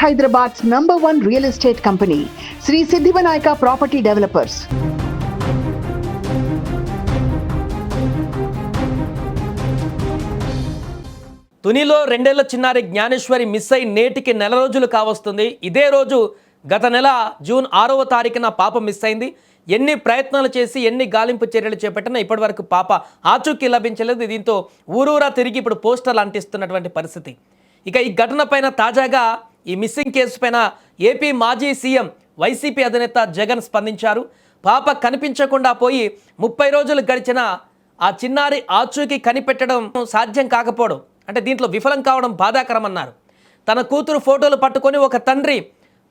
Hyderabad's #1 real estate company, Sri Siddhivanayaka Property Developers. తునిలో 2 ఏళ్ల చిన్నారి Gnaneshwari miss అయి నేటికి నెల రోజులు కావస్తుంది. ఇదే రోజు గత నెల జూన్ 6వ తారీఖున పాప మిస్ అయింది. ఎన్ని ప్రయత్నాలు చేసి ఎన్ని గాలింపు చర్యలు చేపట్టినా ఇప్పటివరకు పాప ఆచూకీ లభించలేదు. దీంతో ఊరూరా తిరిగి ఇప్పుడు పోస్టర్లు అంటిస్తున్నటువంటి పరిస్థితి. ఇక ఈ ఘటన పైన తాజాగా ఈ మిస్సింగ్ కేసు పైన ఏపీ మాజీ సీఎం వైసీపీ అధినేత జగన్ స్పందించారు. పాప కనిపించకుండా పోయి 30 రోజులు గడిచిన ఆ చిన్నారి ఆచూకీ కనిపెట్టడం సాధ్యం కాకపోవడం, అంటే దీంట్లో విఫలం కావడం బాధాకరమన్నారు. తన కూతురు ఫోటోలు పట్టుకొని ఒక తండ్రి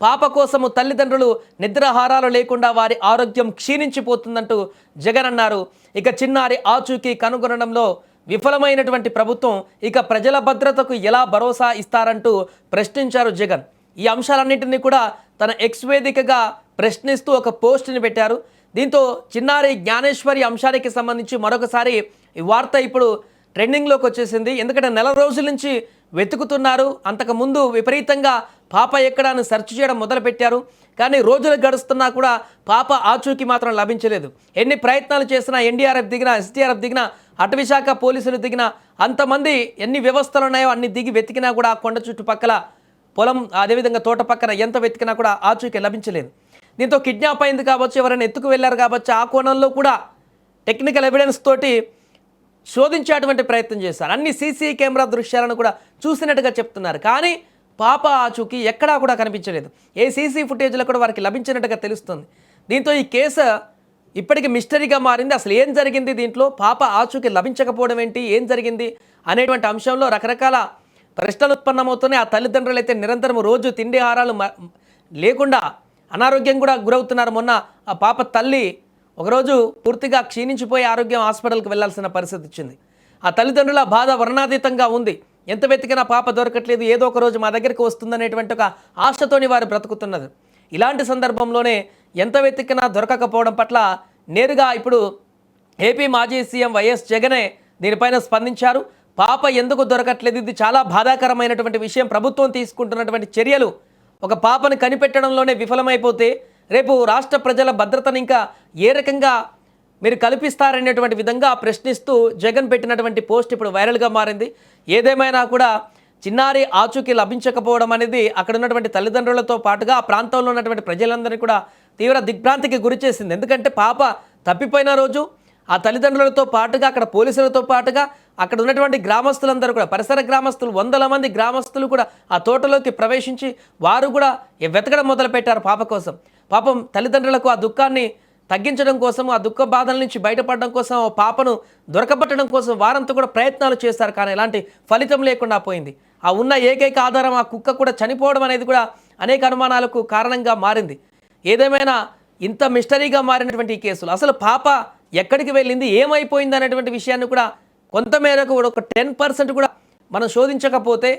పాప కోసము తల్లిదండ్రులు నిద్రాహారాలు లేకుండా వారి ఆరోగ్యం క్షీణించిపోతుందంటూ జగన్ అన్నారు. ఇక చిన్నారి ఆచూకీ కనుగొనడంలో విఫలమైనటువంటి ప్రభుత్వం ఇక ప్రజల భద్రతకు ఎలా భరోసా ఇస్తారంటూ ప్రశ్నించారు జగన్. ఈ అంశాలన్నింటినీ కూడా తన ఎక్స్ వేదికగా ప్రశ్నిస్తూ ఒక పోస్ట్ని పెట్టారు. దీంతో చిన్నారి జ్ఞానేశ్వరి అంశానికి సంబంధించి మరొకసారి ఈ వార్త ఇప్పుడు ట్రెండింగ్లోకి వచ్చేసింది. ఎందుకంటే నెల రోజుల నుంచి వెతుకుతున్నారు. అంతకుముందు విపరీతంగా పాప ఎక్కడ అని సెర్చ్ చేయడం మొదలుపెట్టారు. కానీ రోజులు గడుస్తున్నా కూడా పాప ఆచూకీ మాత్రం లభించలేదు. ఎన్ని ప్రయత్నాలు చేసినా ఎన్డీఆర్ఎఫ్ దిగినా, ఎస్డీఆర్ఎఫ్ దిగినా, అటవీశాఖ పోలీసులు దిగినా, అంతమంది ఎన్ని వ్యవస్థలు ఉన్నాయో అన్ని దిగి వెతికినా కూడా ఆ కొండ చుట్టుపక్కల పొలం అదేవిధంగా తోట పక్కన ఎంత వెతికినా కూడా ఆచూకీ లభించలేదు. దీంతో కిడ్నాప్ అయింది కావచ్చు, ఎవరైనా ఎత్తుకు వెళ్ళారు కావచ్చు, ఆ కోణంలో కూడా టెక్నికల్ ఎవిడెన్స్ తోటి శోధించేటువంటి ప్రయత్నం చేశారు. అన్ని సీసీ కెమెరా దృశ్యాలను కూడా చూసినట్టుగా చెప్తున్నారు. కానీ పాప ఆచూకీ ఎక్కడా కూడా కనిపించలేదు. ఏ సీసీ ఫుటేజ్లో కూడా వారికి లభించినట్టుగా తెలుస్తుంది. దీంతో ఈ కేసు ఇప్పటికీ మిస్టరీగా మారింది. అసలు ఏం జరిగింది, దీంట్లో పాప ఆచూకీ లభించకపోవడం ఏంటి, ఏం జరిగింది అనేటువంటి అంశంలో రకరకాల ప్రశ్నలు ఉత్పన్నమవుతున్నాయి. ఆ తల్లిదండ్రులు అయితే నిరంతరం రోజు తిండి ఆహారాలు లేకుండా అనారోగ్యం కూడా గురవుతున్నారు. మొన్న ఆ పాప తల్లి ఒకరోజు పూర్తిగా క్షీణించిపోయి ఆరోగ్యం హాస్పిటల్కి వెళ్లాల్సిన పరిస్థితి వచ్చింది. ఆ తల్లిదండ్రుల బాధ వర్ణాతీతంగా ఉంది. ఎంత వెతికినా పాప దొరకట్లేదు, ఏదో ఒక రోజు మా దగ్గరికి వస్తుందనేటువంటి ఒక ఆశతోని వారు బ్రతుకుతున్నారు. ఇలాంటి సందర్భంలోనే ఎంత వెతికినా దొరకకపోవడం పట్ల నేరుగా ఇప్పుడు ఏపీ మాజీ సీఎం వైఎస్ జగనే దీనిపైన స్పందించారు. పాప ఎందుకు దొరకట్లేదు, ఇది చాలా బాధాకరమైనటువంటి విషయం. ప్రభుత్వం తీసుకుంటున్నటువంటి చర్యలు ఒక పాపను కనిపెట్టడంలోనే విఫలమైపోతే రేపు రాష్ట్ర ప్రజల భద్రతను ఇంకా ఏ రకంగా మీరు కల్పిస్తారనేటువంటి విధంగా ప్రశ్నిస్తూ జగన్ పెట్టినటువంటి పోస్ట్ ఇప్పుడు వైరల్గా మారింది. ఏదేమైనా కూడా చిన్నారి ఆచూకీ లభించకపోవడం అనేది అక్కడ ఉన్నటువంటి తల్లిదండ్రులతో పాటుగా ఆ ప్రాంతంలో ఉన్నటువంటి ప్రజలందరినీ కూడా తీవ్ర దిగ్భ్రాంతికి గురి చేసింది. ఎందుకంటే పాప తప్పిపోయిన రోజు ఆ తల్లిదండ్రులతో పాటుగా అక్కడ పోలీసులతో పాటుగా అక్కడ ఉన్నటువంటి గ్రామస్తులందరూ కూడా, పరిసర గ్రామస్తులు, 100 మంది గ్రామస్తులు కూడా ఆ తోటలోకి ప్రవేశించి వారు కూడా వెతకడం మొదలుపెట్టారు పాప కోసం. పాపం తల్లిదండ్రులకు ఆ దుఃఖాన్ని తగ్గించడం కోసం, ఆ దుఃఖ బాధల నుంచి బయటపడడం కోసం, ఆ పాపను దొరకబట్టడం కోసం వారంతా కూడా ప్రయత్నాలు చేశారు. కానీ ఎలాంటి ఫలితం లేకుండా పోయింది. ఆ ఉన్న ఏకైక ఆధారం ఆ కుక్క కూడా చనిపోవడం అనేది కూడా అనేక అనుమానాలకు కారణంగా మారింది. ఏదేమైనా ఇంత మిస్టరీగా మారినటువంటి ఈ కేసులు, అసలు పాప ఎక్కడికి వెళ్ళింది, ఏమైపోయింది అనేటువంటి విషయాన్ని కూడా కొంతమేరకు ఒక 10% కూడా మనం శోధించకపోతే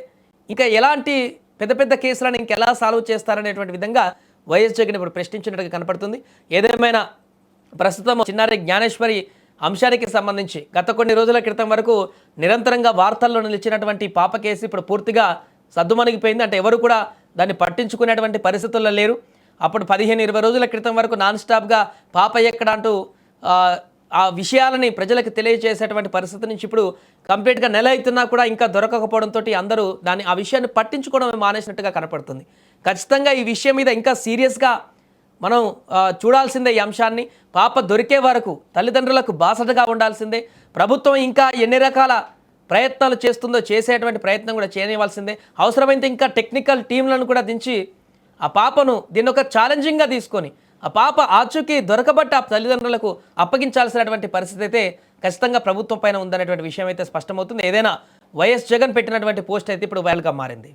ఇంకా ఎలాంటి పెద్ద పెద్ద కేసులను ఇంకెలా సాల్వ్ చేస్తారనేటువంటి విధంగా వైఎస్ జగన్ ఇప్పుడు ప్రశ్నించినట్టుగా కనపడుతుంది. ఏదేమైనా ప్రస్తుతం చిన్నారి జ్ఞానేశ్వరి అంశానికి సంబంధించి గత కొన్ని రోజుల క్రితం వరకు నిరంతరంగా వార్తల్లో నిలిచినటువంటి పాప కేసు ఇప్పుడు పూర్తిగా సద్దుమణిగిపోయింది. అంటే ఎవరు కూడా దాన్ని పట్టించుకునేటువంటి పరిస్థితుల్లో లేరు. అప్పుడు 15-20 రోజుల క్రితం వరకు నాన్ స్టాప్గా పాప ఎక్కడ అంటూ ఆ విషయాలని ప్రజలకు తెలియజేసేటువంటి పరిస్థితి నుంచి ఇప్పుడు కంప్లీట్గా నెల అవుతున్నా కూడా ఇంకా దొరకకపోవడంతో అందరూ ఆ విషయాన్ని పట్టించుకోవడం మానేసినట్టుగా కనపడుతుంది. ఖచ్చితంగా ఈ విషయం మీద ఇంకా సీరియస్గా మనం చూడాల్సిందే. ఈ అంశాన్ని పాప దొరికే వరకు తల్లిదండ్రులకు బాసటగా ఉండాల్సిందే. ప్రభుత్వం ఇంకా ఎన్ని రకాల ప్రయత్నాలు చేస్తుందో చేసేటువంటి ప్రయత్నం కూడా చేయనివ్వాల్సిందే. అవసరమైతే ఇంకా టెక్నికల్ టీంలను కూడా దించి ఆ పాపను దీన్ని ఒక ఛాలెంజింగ్గా తీసుకొని ఆ పాప ఆచూకీ దొరకబట్ట ఆ తల్లిదండ్రులకు అప్పగించాల్సినటువంటి పరిస్థితి అయితే ఖచ్చితంగా ప్రభుత్వం పైన ఉందనేటువంటి విషయం అయితే స్పష్టమవుతుంది. ఏదైనా వైఎస్ జగన్ పెట్టినటువంటి పోస్ట్ అయితే ఇప్పుడు వైరల్గా మారింది.